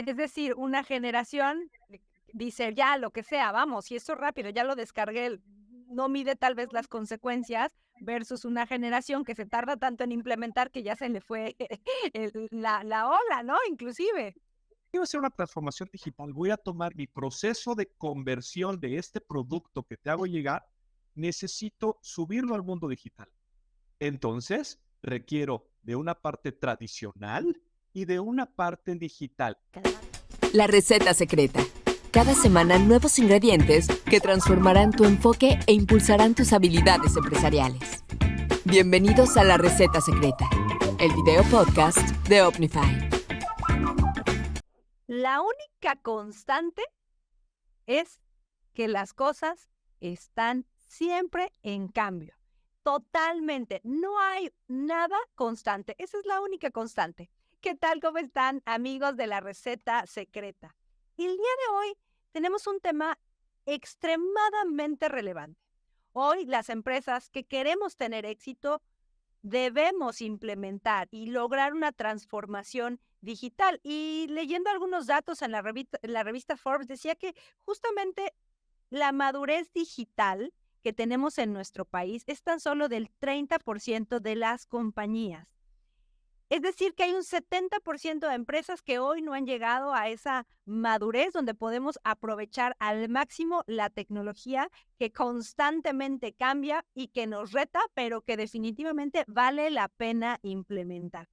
Es decir, una generación dice, ya, lo que sea, vamos, y eso rápido, ya lo descargué, no mide tal vez las consecuencias, versus una generación que se tarda tanto en implementar que ya se le fue la ola, ¿no? Inclusive. Quiero hacer una transformación digital. Voy a tomar mi proceso de conversión de este producto que te hago llegar. Necesito subirlo al mundo digital. Entonces, requiero de una parte tradicional y de una parte digital. La receta secreta. Cada semana nuevos ingredientes que transformarán tu enfoque e impulsarán tus habilidades empresariales. Bienvenidos a La Receta Secreta, el video podcast de Omnify. La única constante es que las cosas están siempre en cambio. Totalmente. No hay nada constante. Esa es la única constante. ¿Qué tal? ¿Cómo están, amigos de La Receta Secreta? Y el día de hoy tenemos un tema extremadamente relevante. Hoy las empresas que queremos tener éxito debemos implementar y lograr una transformación digital. Y leyendo algunos datos en la revista Forbes, decía que justamente la madurez digital que tenemos en nuestro país es tan solo del 30% de las compañías. Es decir, que hay un 70% de empresas que hoy no han llegado a esa madurez donde podemos aprovechar al máximo la tecnología que constantemente cambia y que nos reta, pero que definitivamente vale la pena implementar.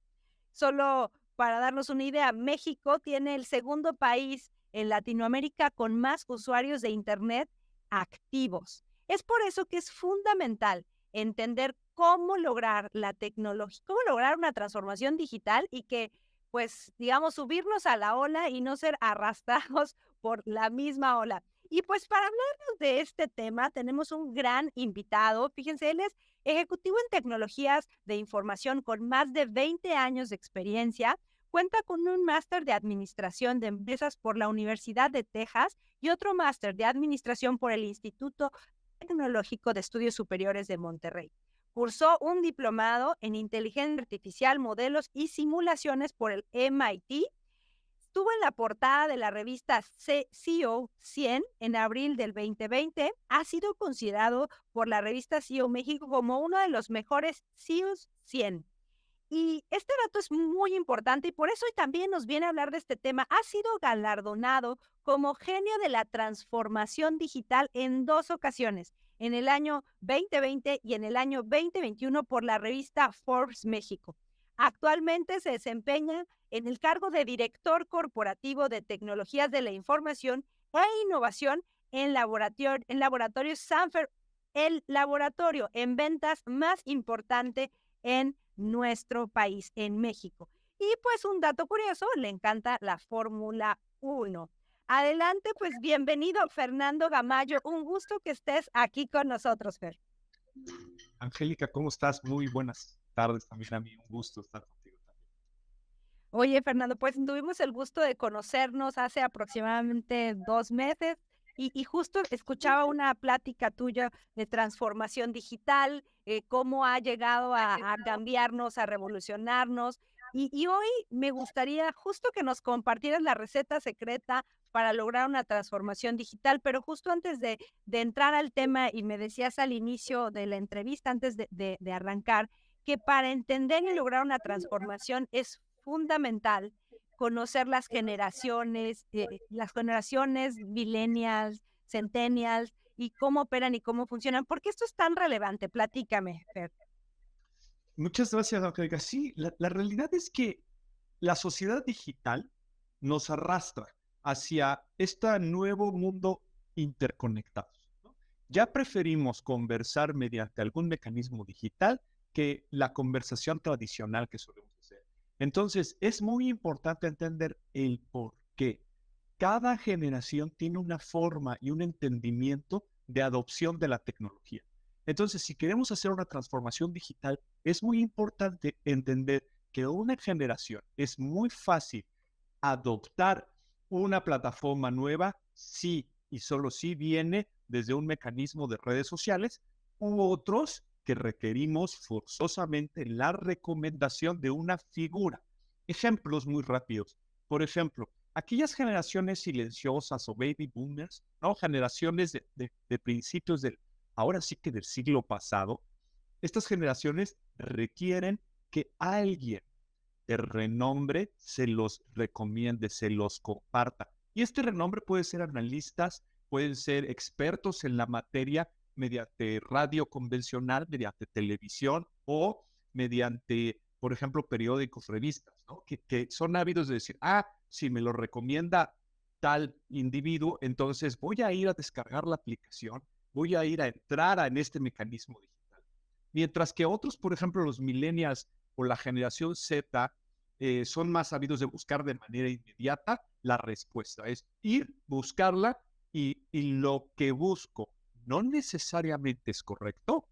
Solo para darnos una idea, México tiene el segundo país en Latinoamérica con más usuarios de Internet activos. Es por eso que es fundamental entender cómo lograr la tecnología, cómo lograr una transformación digital y que, pues, digamos, subirnos a la ola y no ser arrastrados por la misma ola. Y pues para hablarnos de este tema tenemos un gran invitado. Fíjense, él es ejecutivo en tecnologías de información con más de 20 años de experiencia. Cuenta con un máster de administración de empresas por la Universidad de Texas y otro máster de administración por el Instituto Tecnológico de Estudios Superiores de Monterrey. Cursó un diplomado en inteligencia artificial, modelos y simulaciones por el MIT. Estuvo en la portada de la revista CEO 100 en abril del 2020. Ha sido considerado por la revista CEO México como uno de los mejores CEOs 100. Y este dato es muy importante y por eso hoy también nos viene a hablar de este tema. Ha sido galardonado como genio de la transformación digital en 2 ocasiones, en el año 2020 y en el año 2021 por la revista Forbes México. Actualmente se desempeña en el cargo de director corporativo de tecnologías de la información e innovación en laboratorio Sanfer, el laboratorio en ventas más importante en nuestro país, en México. Y pues un dato curioso, le encanta la Fórmula 1. Adelante, pues bienvenido Fernando Gamayo, un gusto que estés aquí con nosotros, Fer. Angélica, ¿cómo estás? Muy buenas tardes también a mí. Un gusto estar contigo también. Oye, Fernando, pues tuvimos el gusto de conocernos hace aproximadamente 2 meses y justo escuchaba una plática tuya de transformación digital, cómo ha llegado a cambiarnos, a revolucionarnos. Y hoy me gustaría justo que nos compartieras la receta secreta para lograr una transformación digital, pero justo antes de entrar al tema, y me decías al inicio de la entrevista, antes de arrancar, que para entender y lograr una transformación es fundamental conocer las generaciones millennials, centennials, y cómo operan y cómo funcionan. ¿Por qué esto es tan relevante? Platícame, Fer. Muchas gracias, Angélica. Sí, la realidad es que la sociedad digital nos arrastra hacia este nuevo mundo interconectado, ¿no? Ya preferimos conversar mediante algún mecanismo digital que la conversación tradicional que solemos hacer. Entonces, es muy importante entender el por qué. Cada generación tiene una forma y un entendimiento de adopción de la tecnología. Entonces, si queremos hacer una transformación digital, es muy importante entender que una generación es muy fácil adoptar una plataforma nueva si y solo si viene desde un mecanismo de redes sociales u otros que requerimos forzosamente la recomendación de una figura. Ejemplos muy rápidos. Por ejemplo, aquellas generaciones silenciosas o baby boomers, ¿no? Generaciones de principios ahora sí que del siglo pasado, estas generaciones requieren que alguien de renombre se los recomiende, se los comparta. Y este renombre puede ser analistas, pueden ser expertos en la materia mediante radio convencional, mediante televisión o mediante, por ejemplo, periódicos, revistas, ¿no? Que son ávidos de decir, si me lo recomienda tal individuo, entonces voy a ir a descargar la aplicación, voy a ir a entrar en este mecanismo digital. Mientras que otros, por ejemplo, los millennials o la generación Z, son más sabidos de buscar de manera inmediata la respuesta. Es ir, buscarla y lo que busco no necesariamente es correcto.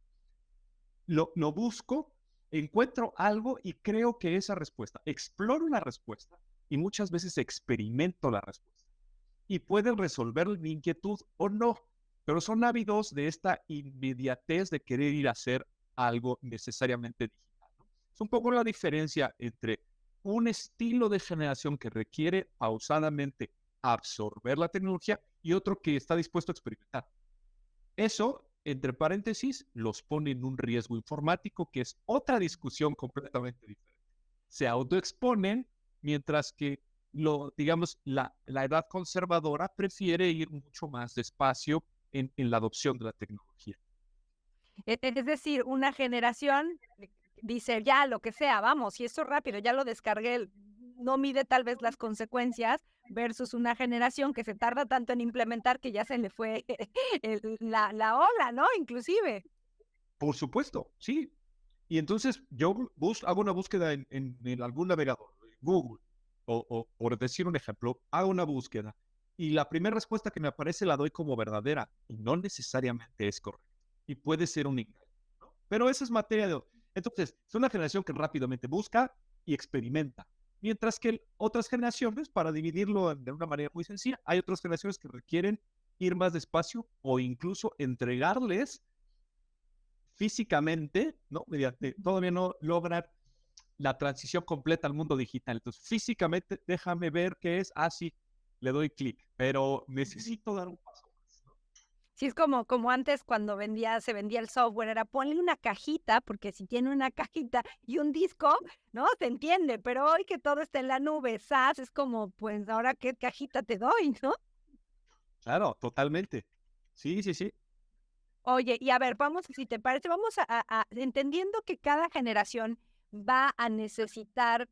Lo busco, encuentro algo y creo que esa respuesta, exploro la respuesta y muchas veces experimento la respuesta. Y pueden resolver mi inquietud o no, pero son ávidos de esta inmediatez de querer ir a hacer algo necesariamente digital, ¿no? Es un poco la diferencia entre un estilo de generación que requiere pausadamente absorber la tecnología y otro que está dispuesto a experimentar. Eso, entre paréntesis, los pone en un riesgo informático, que es otra discusión completamente diferente. Se autoexponen, mientras que digamos, la edad conservadora prefiere ir mucho más despacio en la adopción de la tecnología. Es decir, una generación dice, ya, lo que sea, vamos, y esto rápido, ya lo descargué, no mide tal vez las consecuencias, versus una generación que se tarda tanto en implementar que ya se le fue la ola, ¿no? Inclusive. Por supuesto, sí. Y entonces yo hago una búsqueda en algún navegador, Google, o por decir un ejemplo, hago una búsqueda y la primera respuesta que me aparece la doy como verdadera y no necesariamente es correcta. Y puede ser un engaño, ¿no? Pero esa es materia de... Entonces, es una generación que rápidamente busca y experimenta. Mientras que otras generaciones, para dividirlo de una manera muy sencilla, hay otras generaciones que requieren ir más despacio o incluso entregarles físicamente, ¿no? Todavía no logran la transición completa al mundo digital. Entonces, físicamente, déjame ver qué es. Sí, le doy clic, pero necesito dar un paso más, ¿no? Sí, es como antes cuando se vendía el software, era ponle una cajita, porque si tiene una cajita y un disco, ¿no? Se entiende, pero hoy que todo está en la nube, SaaS, es como, pues, ¿ahora qué cajita te doy, no? Claro, totalmente. Sí, sí, sí. Oye, y a ver, si te parece, vamos entendiendo que cada generación va a necesitar,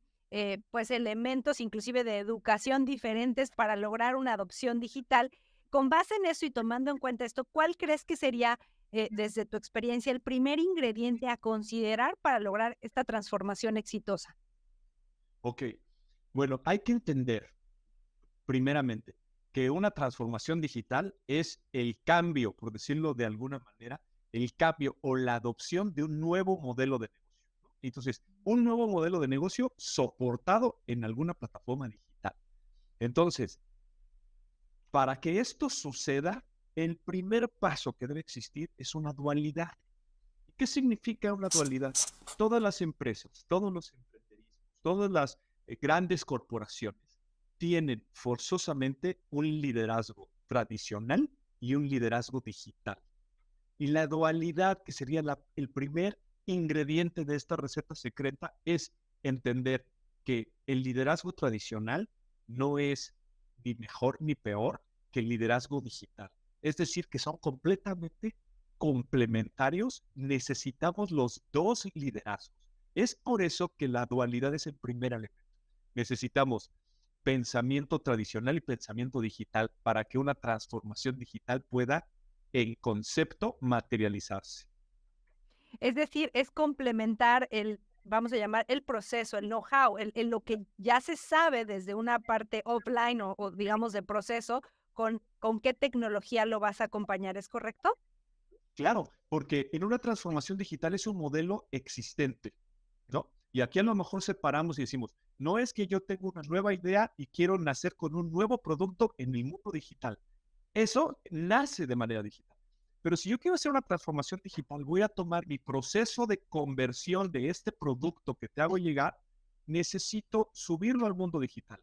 pues, elementos inclusive de educación diferentes para lograr una adopción digital. Con base en eso y tomando en cuenta esto, ¿cuál crees que sería, desde tu experiencia, el primer ingrediente a considerar para lograr esta transformación exitosa? Ok. Bueno, hay que entender, primeramente, que una transformación digital es el cambio, por decirlo de alguna manera, el cambio o la adopción de un nuevo modelo de negocio, ¿no? Entonces, un nuevo modelo de negocio soportado en alguna plataforma digital. Entonces, para que esto suceda, el primer paso que debe existir es una dualidad. ¿Qué significa una dualidad? Todas las empresas, todos los emprendedores, todas las grandes corporaciones tienen forzosamente un liderazgo tradicional y un liderazgo digital. Y la dualidad, que sería el primer ingrediente de esta receta secreta, es entender que el liderazgo tradicional no es ni mejor ni peor que el liderazgo digital. Es decir, que son completamente complementarios, necesitamos los dos liderazgos. Es por eso que la dualidad es el primer elemento. Necesitamos pensamiento tradicional y pensamiento digital para que una transformación digital pueda, en concepto, materializarse. Es decir, es complementar vamos a llamar, el proceso, el know-how, lo que ya se sabe desde una parte offline o digamos de proceso, con qué tecnología lo vas a acompañar, ¿es correcto? Claro, porque en una transformación digital es un modelo existente, ¿no? Y aquí a lo mejor separamos y decimos, no es que yo tengo una nueva idea y quiero nacer con un nuevo producto en el mundo digital. Eso nace de manera digital. Pero si yo quiero hacer una transformación digital, voy a tomar mi proceso de conversión de este producto que te hago llegar, necesito subirlo al mundo digital.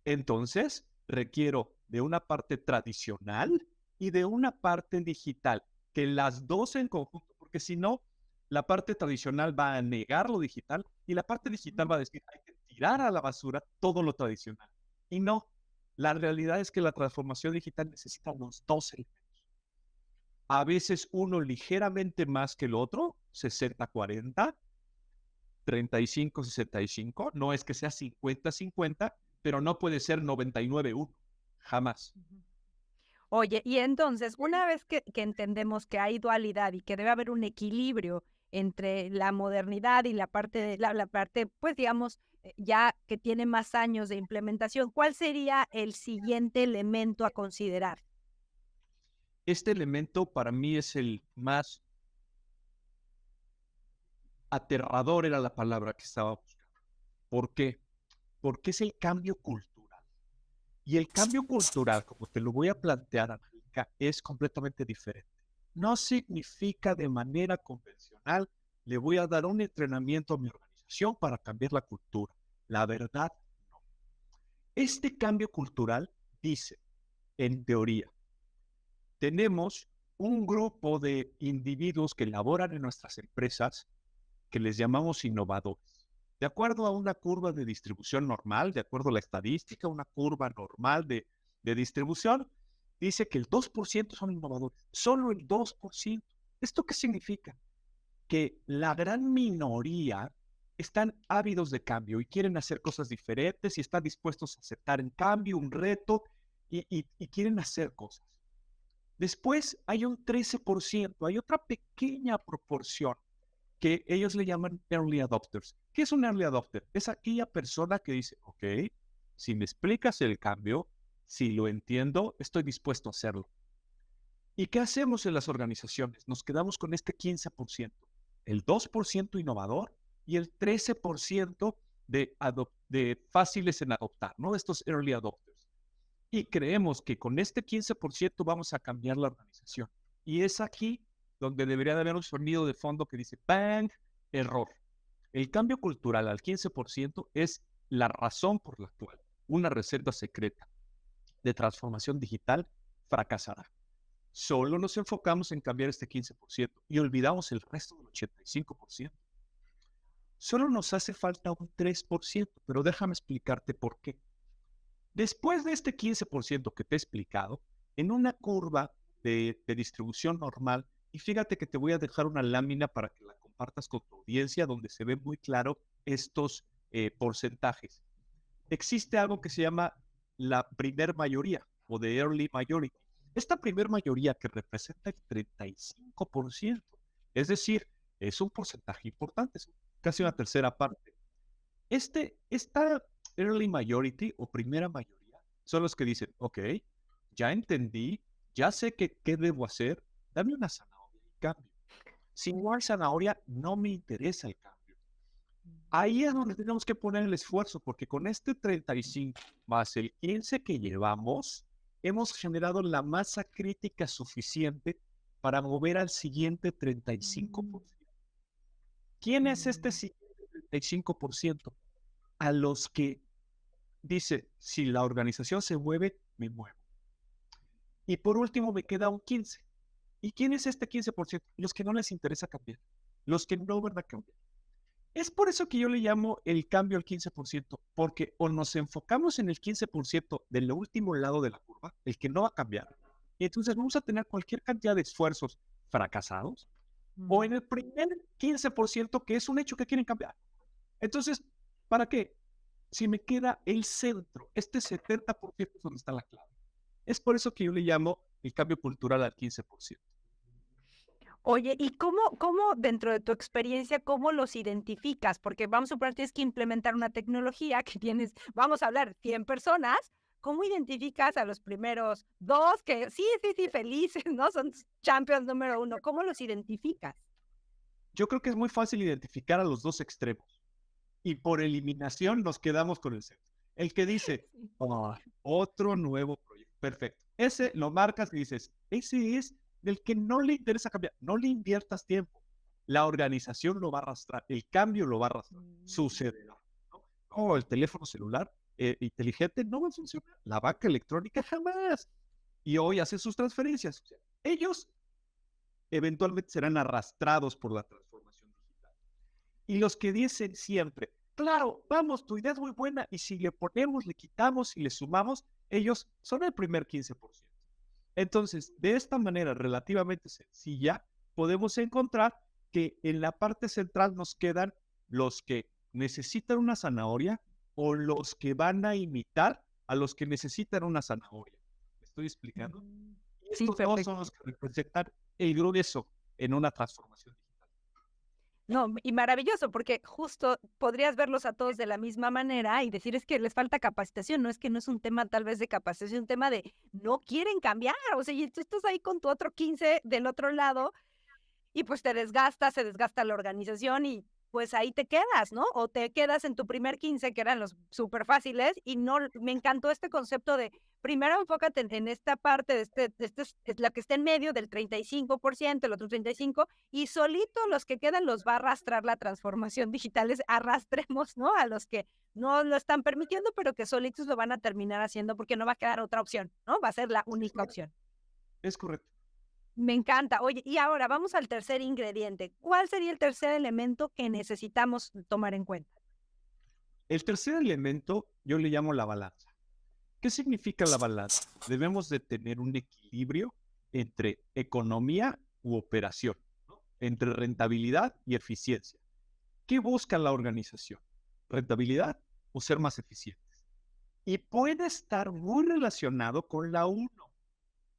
Entonces, requiero de una parte tradicional y de una parte digital, que las dos en conjunto, porque si no, la parte tradicional va a negar lo digital y la parte digital va a decir, hay que tirar a la basura todo lo tradicional. Y no, la realidad es que la transformación digital necesita los dos elementos. A veces uno ligeramente más que el otro, 60-40, 35-65, no es que sea 50-50, pero no puede ser 99-1, jamás. Oye, y entonces, una vez que entendemos que hay dualidad y que debe haber un equilibrio entre la modernidad y la parte, la parte, pues digamos, ya que tiene más años de implementación, ¿cuál sería el siguiente elemento a considerar? Este elemento para mí es el más aterrador, era la palabra que estaba buscando. ¿Por qué? Porque es el cambio cultural. Y el cambio cultural, como te lo voy a plantear, Angélica, es completamente diferente. No significa de manera convencional, le voy a dar un entrenamiento a mi organización para cambiar la cultura. La verdad, no. Este cambio cultural dice, en teoría, tenemos un grupo de individuos que laboran en nuestras empresas que les llamamos innovadores. De acuerdo a una curva de distribución normal, de acuerdo a la estadística, una curva normal de distribución, dice que el 2% son innovadores, solo el 2%. ¿Esto qué significa? Que la gran minoría están ávidos de cambio y quieren hacer cosas diferentes y están dispuestos a aceptar en cambio un reto y quieren hacer cosas. Después hay un 13%, hay otra pequeña proporción que ellos le llaman early adopters. ¿Qué es un early adopter? Es aquella persona que dice, ok, si me explicas el cambio, si lo entiendo, estoy dispuesto a hacerlo. ¿Y qué hacemos en las organizaciones? Nos quedamos con este 15%, el 2% innovador y el 13% de fáciles en adoptar, ¿no? Estos early adopters. Y creemos que con este 15% vamos a cambiar la organización. Y es aquí donde debería de haber un sonido de fondo que dice, ¡bang! Error. El cambio cultural al 15% es la razón por la cual una receta secreta de transformación digital fracasará. Solo nos enfocamos en cambiar este 15% y olvidamos el resto del 85%. Solo nos hace falta un 3%, pero déjame explicarte por qué. Después de este 15% que te he explicado, en una curva de distribución normal, y fíjate que te voy a dejar una lámina para que la compartas con tu audiencia, donde se ve muy claro estos porcentajes. Existe algo que se llama la primer mayoría o the early majority. Esta primer mayoría que representa el 35%, es decir, es un porcentaje importante, es casi una tercera parte. Esta early majority o primera mayoría son los que dicen, ok, ya entendí, ya sé qué debo hacer, dame una zanahoria y cambio. Si no hay zanahoria, no me interesa el cambio. Ahí es donde tenemos que poner el esfuerzo, porque con este 35 más el 15 que llevamos, hemos generado la masa crítica suficiente para mover al siguiente 35%. ¿Quién es este siguiente 35%? A los que dice, si la organización se mueve, me muevo. Y por último me queda un 15%. ¿Y quién es este 15%? Los que no les interesa cambiar, los que no van a cambiar. Es por eso que yo le llamo el cambio al 15%, porque o nos enfocamos en el 15% del último lado de la curva, el que no va a cambiar, y entonces vamos a tener cualquier cantidad de esfuerzos fracasados, o en el primer 15% que es un hecho que quieren cambiar. Entonces, ¿para qué? Si me queda el centro, este 70% es donde está la clave. Es por eso que yo le llamo el cambio cultural al 15%. Oye, ¿y cómo dentro de tu experiencia, cómo los identificas? Porque vamos a suponer tienes que implementar una tecnología que tienes, vamos a hablar, 100 personas. ¿Cómo identificas a los primeros 2 que sí, felices, ¿no? Son champions número 1. ¿Cómo los identificas? Yo creo que es muy fácil identificar a los dos extremos. Y por eliminación nos quedamos con el centro. El que dice, otro nuevo proyecto. Perfecto. Ese lo marcas y dices, ese es del que no le interesa cambiar. No le inviertas tiempo. La organización lo va a arrastrar. El cambio lo va a arrastrar. Sucederá, ¿no? Como el teléfono celular. inteligente no va a funcionar. La banca electrónica jamás. Y hoy hace sus transferencias. O sea, ellos eventualmente serán arrastrados por la transformación digital. Y los que dicen siempre, claro, vamos, tu idea es muy buena, y si le ponemos, le quitamos y le sumamos, ellos son el primer 15%. Entonces, de esta manera relativamente sencilla, podemos encontrar que en la parte central nos quedan los que necesitan una zanahoria o los que van a imitar a los que necesitan una zanahoria. ¿Me estoy explicando? Y Sí, estos dos son perfecto. los que representan el grueso en una transformación digital. No, y maravilloso, porque justo podrías verlos a todos de la misma manera y decir es que les falta capacitación, no es que no es un tema tal vez de capacitación, es un tema de no quieren cambiar, o sea, y tú estás ahí con tu otro 15 del otro lado y pues te desgasta, se desgasta la organización y pues ahí te quedas, ¿no? O te quedas en tu primer 15, que eran los súper fáciles, y no, me encantó este concepto de, primero enfócate en esta parte, es la que está en medio del 35%, el otro 35%, y solito los que quedan los va a arrastrar la transformación digital, arrastremos, ¿no? A los que no lo están permitiendo, pero que solitos lo van a terminar haciendo porque no va a quedar otra opción, ¿no? Va a ser la única opción. Es correcto. Me encanta. Oye, y ahora vamos al tercer ingrediente. ¿Cuál sería el tercer elemento que necesitamos tomar en cuenta? El tercer elemento yo le llamo la balanza. ¿Qué significa la balanza? Debemos de tener un equilibrio entre economía u operación, ¿no? Entre rentabilidad y eficiencia. ¿Qué busca la organización? ¿Rentabilidad o ser más eficientes? Y puede estar muy relacionado con la uno,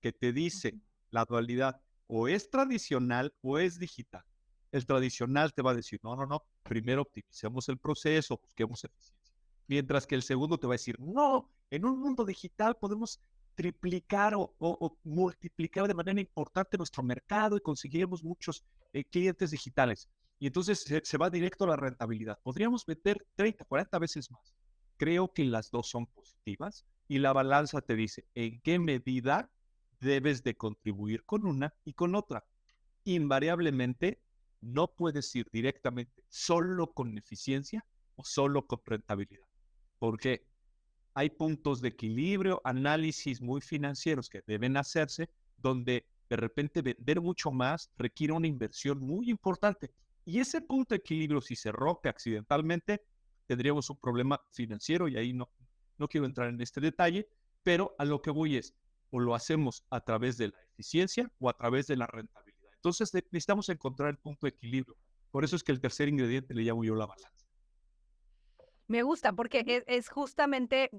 que te dice la dualidad o es tradicional o es digital. El tradicional te va a decir, no, no, no, primero optimicemos el proceso, busquemos eficiencia. Mientras que el segundo te va a decir, no, en un mundo digital podemos triplicar o multiplicar de manera importante nuestro mercado y conseguiremos muchos clientes digitales. Y entonces se va directo a la rentabilidad. Podríamos meter 30, 40 veces más. Creo que las dos son positivas y la balanza te dice en qué medida debes de contribuir con una y con otra. Invariablemente, no puedes ir directamente solo con eficiencia o solo con rentabilidad, porque hay puntos de equilibrio, análisis muy financieros que deben hacerse, donde de repente vender mucho más requiere una inversión muy importante. Y ese punto de equilibrio, si se rompe accidentalmente, tendríamos un problema financiero y ahí no quiero entrar en este detalle, pero a lo que voy es, o lo hacemos a través de la eficiencia o a través de la rentabilidad. Entonces necesitamos encontrar el punto de equilibrio. Por eso es que el tercer ingrediente le llamo yo la balanza. Me gusta porque es justamente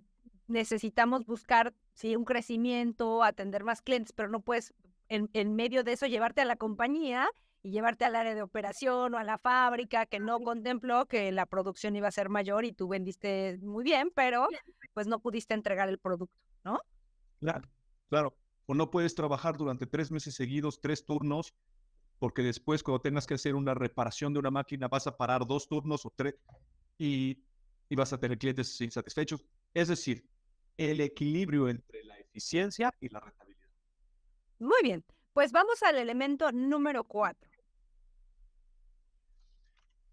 necesitamos buscar, sí, un crecimiento, atender más clientes, pero no puedes en medio de eso llevarte a la compañía y llevarte al área de operación o a la fábrica que no contempló que la producción iba a ser mayor y tú vendiste muy bien, pero pues no pudiste entregar el producto, ¿no? Claro, claro. O no puedes trabajar durante 3 meses seguidos, 3 turnos, porque después cuando tengas que hacer una reparación de una máquina vas a parar 2 turnos o 3 y, y vas a tener clientes insatisfechos. Es decir, el equilibrio entre la eficiencia y la rentabilidad. Muy bien, pues vamos al elemento número 4.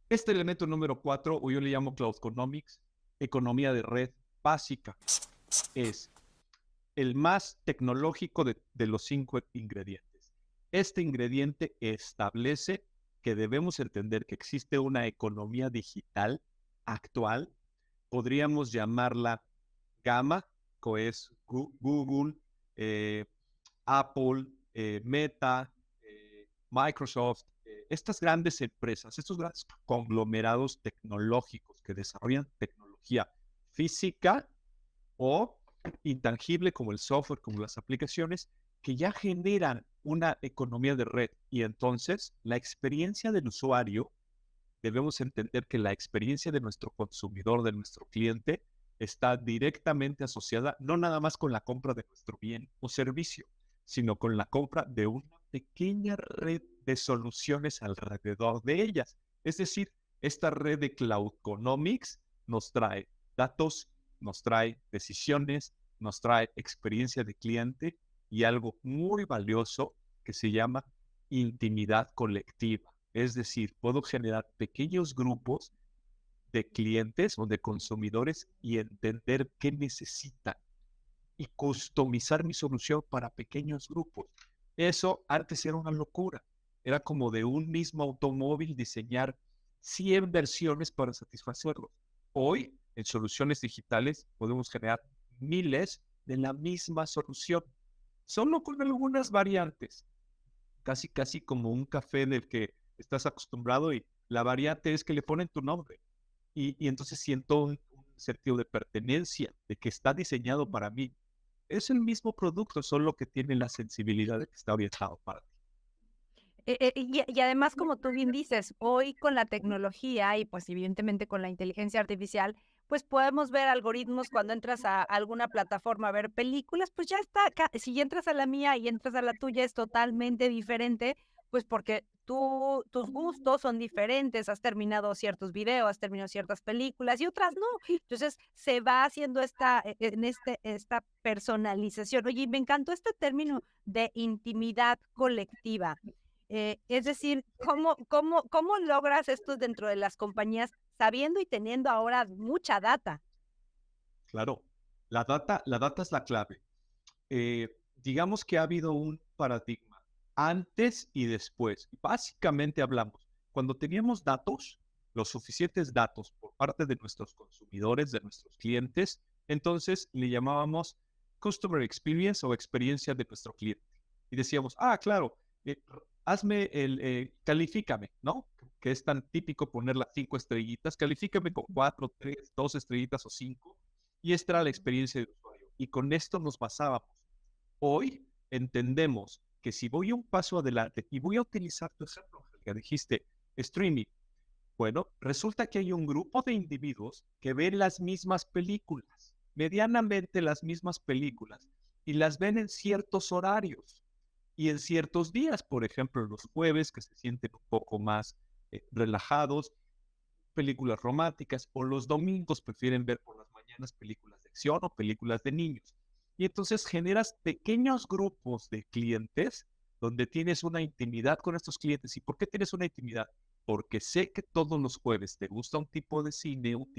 Este elemento número 4, o yo le llamo Cloud Economics, economía de red básica, es el más tecnológico de los 5 ingredientes. Este ingrediente establece que debemos entender que existe una economía digital actual, podríamos llamarla Gamma, que es Google, Apple, Meta, Microsoft, estas grandes empresas, estos grandes conglomerados tecnológicos que desarrollan tecnología física o intangible como el software, como las aplicaciones, que ya generan una economía de red. Y entonces la experiencia del usuario, debemos entender que la experiencia de nuestro consumidor, de nuestro cliente, está directamente asociada no nada más con la compra de nuestro bien o servicio, sino con la compra de una pequeña red de soluciones alrededor de ellas. Es decir, esta red de Cloud Economics nos trae datos, nos trae decisiones, nos trae experiencia de cliente y algo muy valioso que se llama intimidad colectiva. Es decir, puedo generar pequeños grupos de clientes o de consumidores y entender qué necesitan y customizar mi solución para pequeños grupos. Eso antes era una locura. Era como de un mismo automóvil diseñar 100 versiones para satisfacerlos. Hoy, en soluciones digitales, podemos generar miles de la misma solución, solo con algunas variantes. Casi como un café del que estás acostumbrado y la variante es que le ponen tu nombre. Y entonces siento un sentido de pertenencia, de que está diseñado para mí. Es el mismo producto, solo que tiene la sensibilidad de que está orientado para ti. Y además, como tú bien dices, hoy con la tecnología y pues evidentemente con la inteligencia artificial, pues podemos ver algoritmos cuando entras a alguna plataforma a ver películas, pues ya está acá. Si entras a la mía y entras a la tuya es totalmente diferente, pues porque tus gustos son diferentes, has terminado ciertos videos, has terminado ciertas películas y otras no. Entonces se va haciendo esta personalización. Oye, y me encantó este término de intimidad colectiva. Es decir, ¿cómo logras esto dentro de las compañías sabiendo y teniendo ahora mucha data? Claro, la data es la clave. Digamos que ha habido un paradigma antes y después. Básicamente hablamos, cuando teníamos datos, los suficientes datos por parte de nuestros consumidores, de nuestros clientes, entonces le llamábamos Customer Experience o experiencia de nuestro cliente. Y decíamos, claro, califícame, ¿no? Que es tan típico poner las 5 estrellitas, califícame con 4, 3, 2 estrellitas o 5. Y esta era la experiencia de usuario. Y con esto nos basábamos. Hoy entendemos que si voy un paso adelante y voy a utilizar tu ejemplo, que dijiste, streaming, bueno, resulta que hay un grupo de individuos que ven las mismas películas, medianamente las mismas películas, y las ven en ciertos horarios y en ciertos días, por ejemplo, los jueves, que se sienten un poco más relajados, películas románticas, o los domingos prefieren ver por las mañanas películas de acción o películas de niños. Y entonces generas pequeños grupos de clientes donde tienes una intimidad con estos clientes. ¿Y por qué tienes una intimidad? Porque sé que todos los jueves te gusta un tipo de cine, un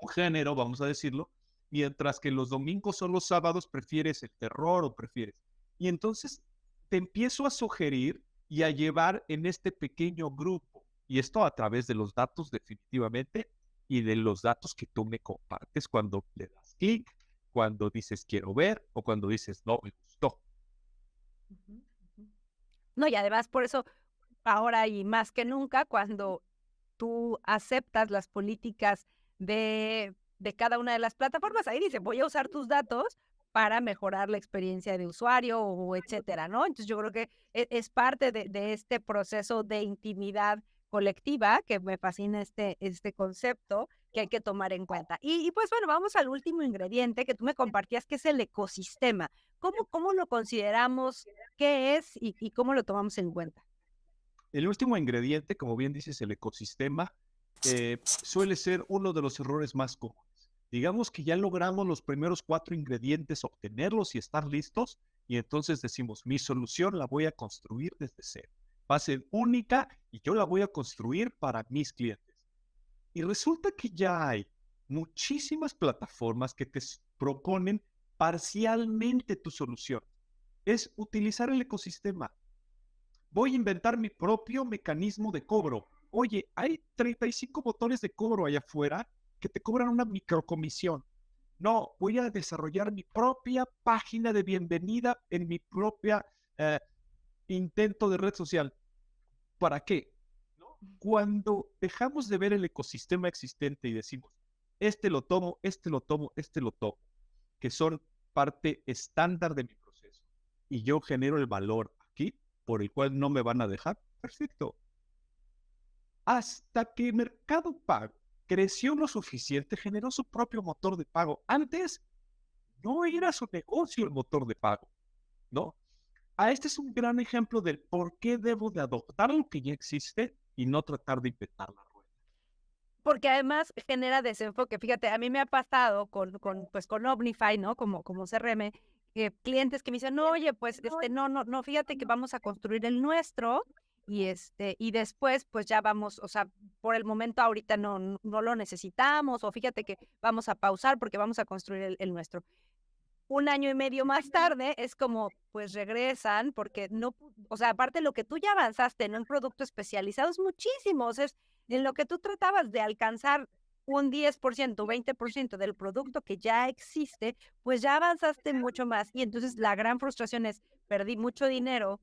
género, vamos a decirlo, mientras que los domingos o los sábados prefieres el terror o prefieres. Y entonces te empiezo a sugerir y a llevar en este pequeño grupo. Y esto a través de los datos definitivamente y de los datos que tú me compartes cuando le das clic, cuando dices quiero ver o cuando dices no me gustó. Ujú, ujú. No, y además por eso ahora y más que nunca, cuando tú aceptas las políticas de cada una de las plataformas, ahí dice, voy a usar tus datos para mejorar la experiencia de usuario o etcétera, ¿no? Entonces yo creo que es parte de este proceso de intimidad colectiva, que me fascina este concepto que hay que tomar en cuenta. Y pues bueno, vamos al último ingrediente que tú me compartías, que es el ecosistema. ¿Cómo lo consideramos? ¿Qué es y cómo lo tomamos en cuenta? El último ingrediente, como bien dices, el ecosistema, suele ser uno de los errores más comunes. Digamos que ya logramos los primeros 4 ingredientes, obtenerlos y estar listos, y entonces decimos, mi solución la voy a construir desde cero. Va a ser única y yo la voy a construir para mis clientes. Y resulta que ya hay muchísimas plataformas que te proponen parcialmente tu solución. Es utilizar el ecosistema. Voy a inventar mi propio mecanismo de cobro. Oye, hay 35 botones de cobro allá afuera que te cobran una microcomisión. No, voy a desarrollar mi propia página de bienvenida en mi propia intento de red social. ¿Para qué? ¿No? Cuando dejamos de ver el ecosistema existente y decimos, este lo tomo, este lo tomo, este lo tomo, que son parte estándar de mi proceso, y yo genero el valor aquí, por el cual no me van a dejar, perfecto. Hasta que Mercado Pago creció lo suficiente, generó su propio motor de pago. Antes no era su negocio el motor de pago, ¿no? Este es un gran ejemplo del por qué debo de adoptar lo que ya existe y no tratar de inventar la rueda. Porque además genera desenfoque. Fíjate, a mí me ha pasado con Omnify, ¿no? Como CRM, clientes que me dicen, no, oye, pues, no, fíjate que vamos a construir el nuestro y después pues ya vamos, o sea, por el momento ahorita no lo necesitamos, o fíjate que vamos a pausar porque vamos a construir el nuestro. 1 año y medio más tarde es como, pues regresan porque o sea, aparte lo que tú ya avanzaste en un producto especializado es muchísimo, o sea, es en lo que tú tratabas de alcanzar un 10%, 20% del producto que ya existe, pues ya avanzaste mucho más. Y entonces la gran frustración es, perdí mucho dinero,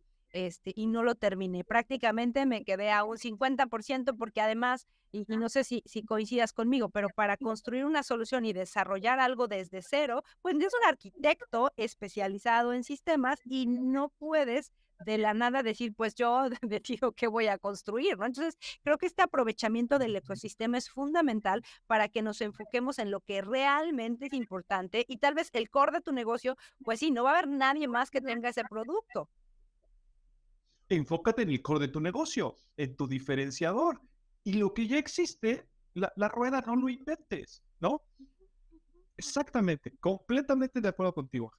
y no lo terminé. Prácticamente me quedé a un 50% porque además, y no sé si coincidas conmigo, pero para construir una solución y desarrollar algo desde cero, pues es un arquitecto especializado en sistemas y no puedes de la nada decir, pues yo decido qué voy a construir, ¿no? Entonces, creo que este aprovechamiento del ecosistema es fundamental para que nos enfoquemos en lo que realmente es importante y tal vez el core de tu negocio, pues sí, no va a haber nadie más que tenga ese producto. Enfócate en el core de tu negocio, en tu diferenciador. Y lo que ya existe, la rueda no lo inventes, ¿no? Exactamente, completamente de acuerdo contigo.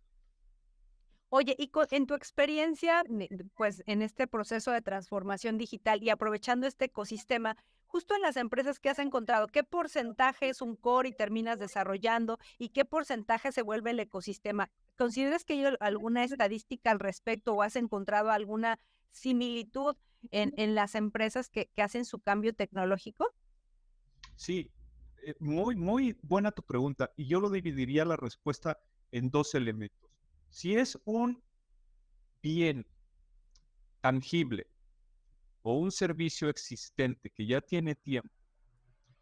Oye, y en tu experiencia, pues en este proceso de transformación digital y aprovechando este ecosistema, justo en las empresas que has encontrado, ¿qué porcentaje es un core y terminas desarrollando y qué porcentaje se vuelve el ecosistema? ¿Consideras que hay alguna estadística al respecto o has encontrado alguna similitud en las empresas que hacen su cambio tecnológico? Sí, muy, muy buena tu pregunta. Y yo lo dividiría la respuesta en dos elementos. Si es un bien tangible o un servicio existente que ya tiene tiempo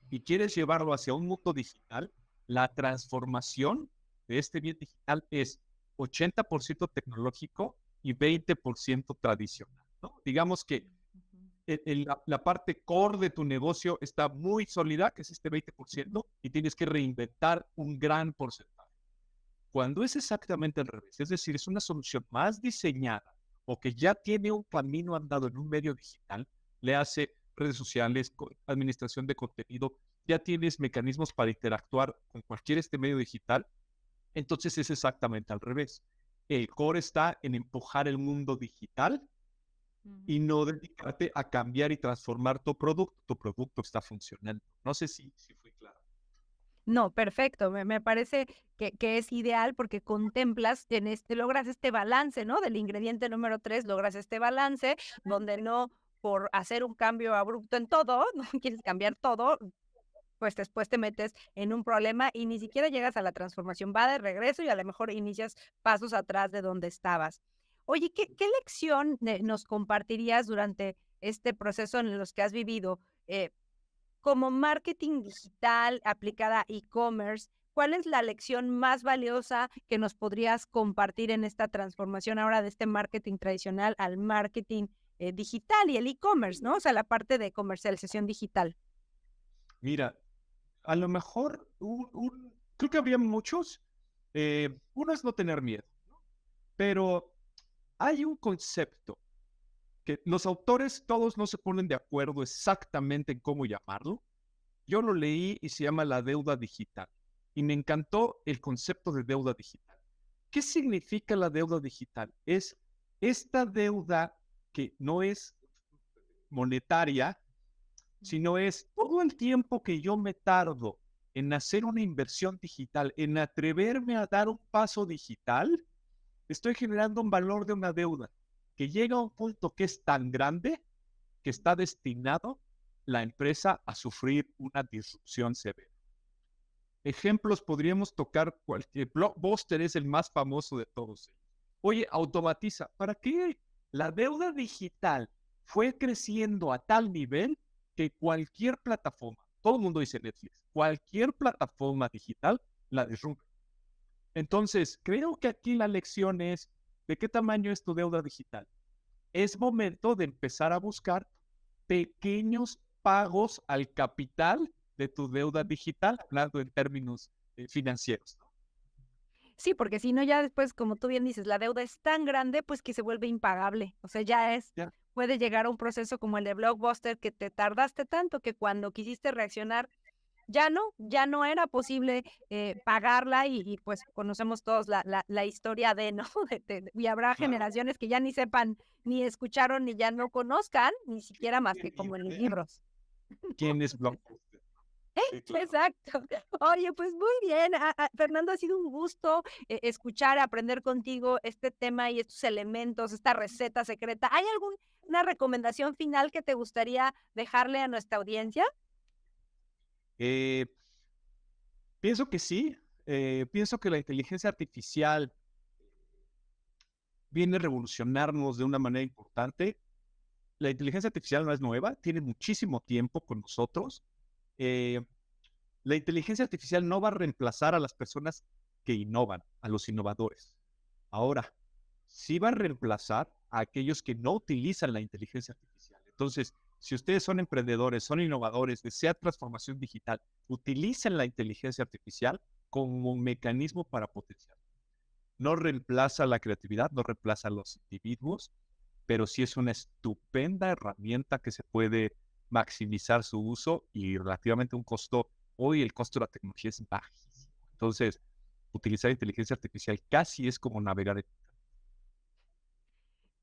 y quieres llevarlo hacia un mundo digital, la transformación de este bien digital es 80% tecnológico y 20% tradicional, ¿no? Digamos que la parte core de tu negocio está muy sólida, que es este 20%, y tienes que reinventar un gran porcentaje. Cuando es exactamente al revés, es decir, es una solución más diseñada o que ya tiene un camino andado en un medio digital, le hace redes sociales, administración de contenido, ya tienes mecanismos para interactuar con cualquier medio digital, entonces es exactamente al revés. El core está en empujar el mundo digital y no dedicarte a cambiar y transformar tu producto. Tu producto está funcionando. No sé si fui claro. No, perfecto. Me parece que es ideal porque contemplas, logras este balance, ¿no? Del ingrediente número 3, logras este balance donde no por hacer un cambio abrupto en todo, no quieres cambiar todo, pues después te metes en un problema y ni siquiera llegas a la transformación, va de regreso y a lo mejor inicias pasos atrás de donde estabas. Oye, ¿qué lección nos compartirías durante este proceso en los que has vivido? Como marketing digital aplicada a e-commerce, ¿cuál es la lección más valiosa que nos podrías compartir en esta transformación ahora de este marketing tradicional al marketing digital y el e-commerce, ¿no? O sea, la parte de comercialización digital. Mira, a lo mejor creo que habría muchos. Uno es no tener miedo, ¿no? Pero hay un concepto que los autores todos no se ponen de acuerdo exactamente en cómo llamarlo. Yo lo leí y se llama la deuda digital. Y me encantó el concepto de deuda digital. ¿Qué significa la deuda digital? Es esta deuda que no es monetaria, sino es todo el tiempo que yo me tardo en hacer una inversión digital, en atreverme a dar un paso digital, estoy generando un valor de una deuda que llega a un punto que es tan grande que está destinado la empresa a sufrir una disrupción severa. Ejemplos podríamos tocar cualquier. Blockbuster es el más famoso de todos ellos. Oye, automatiza. ¿Para qué? La deuda digital fue creciendo a tal nivel que cualquier plataforma, todo el mundo dice Netflix, cualquier plataforma digital la disrumpe. Entonces, creo que aquí la lección es, ¿de qué tamaño es tu deuda digital? Es momento de empezar a buscar pequeños pagos al capital de tu deuda digital, hablando en términos financieros, ¿no? Sí, porque si no, ya después, como tú bien dices, la deuda es tan grande, pues que se vuelve impagable. O sea, Ya. puede llegar a un proceso como el de Blockbuster, que te tardaste tanto que cuando quisiste reaccionar, ya no era posible pagarla y pues conocemos todos la historia de, ¿no? Y habrá generaciones que ya ni sepan, ni escucharon, ni ya no conozcan, ni siquiera más que como en los libros. ¿Quién es Blockbuster? Sí, claro. Exacto. Oye, pues muy bien, Fernando, ha sido un gusto escuchar, aprender contigo este tema y estos elementos, esta receta secreta. ¿Hay alguna recomendación final que te gustaría dejarle a nuestra audiencia? Pienso que sí. Pienso que la inteligencia artificial viene a revolucionarnos de una manera importante. La inteligencia artificial no es nueva, tiene muchísimo tiempo con nosotros. La inteligencia artificial no va a reemplazar a las personas que innovan, a los innovadores. Ahora, sí va a reemplazar a aquellos que no utilizan la inteligencia artificial. Entonces, si ustedes son emprendedores, son innovadores, desean transformación digital, utilicen la inteligencia artificial como un mecanismo para potenciar. No reemplaza la creatividad, no reemplaza a los individuos, pero sí es una estupenda herramienta que se puede maximizar su uso y relativamente un costo. Hoy el costo de la tecnología es bajísimo. Entonces, utilizar inteligencia artificial casi es como navegar en...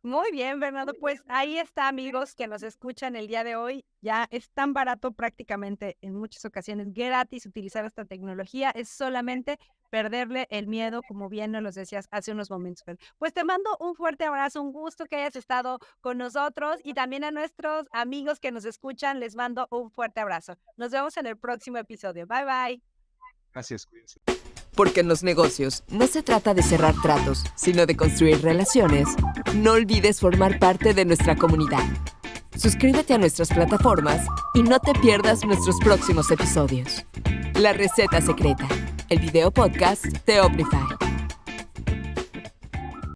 Muy bien, Bernardo. Pues ahí está, amigos que nos escuchan el día de hoy. Ya es tan barato prácticamente en muchas ocasiones gratis utilizar esta tecnología. Es solamente perderle el miedo, como bien nos lo decías hace unos momentos. Pues te mando un fuerte abrazo, un gusto que hayas estado con nosotros y también a nuestros amigos que nos escuchan les mando un fuerte abrazo. Nos vemos en el próximo episodio. Bye, bye. Gracias, cuídense. Porque en los negocios no se trata de cerrar tratos, sino de construir relaciones. No olvides formar parte de nuestra comunidad. Suscríbete a nuestras plataformas y no te pierdas nuestros próximos episodios. La receta secreta, el video podcast de Oplify.